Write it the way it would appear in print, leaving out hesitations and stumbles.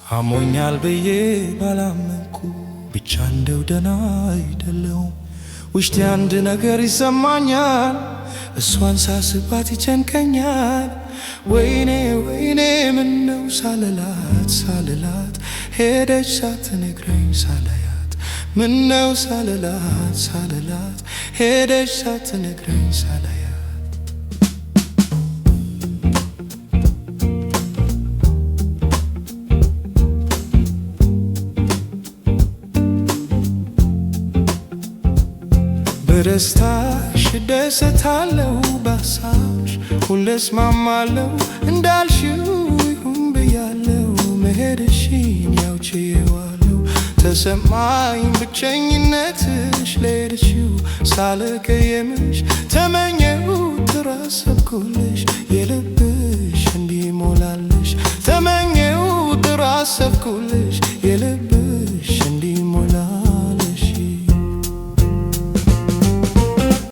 አሞኛል ብዬ ባላመንኩ ብቻ እንደው ደህና አይደለሁም። ውስጤ አንድ ነገር ይሰማኛል፣ እሷን ሳስባት ይጨንቀኛል። ወይኔ ወይኔ ምነው ሳልላት ሄደች ሳትነግረኝ ሳላያት። ምነው ሳልላት ሄደች ሳትነግረኝ ሳላያት። በደስታሽ እደሰታለሁ፣ በሀሳብሽ ሁሌ እስማማለሁ። እንዳልሽው ይሁን ብያለሁ፣ መሄድሽን ያው ችዬዋለሁ። ተሰማኝ ብቸኝነትሽ ለሄድሽው ሳልቀየምሽ። ተመኘሁት ራሰብኩልሽ የልብሽ እንዲሞላልሽ። ተመኘሁት ራሰብኩልሽ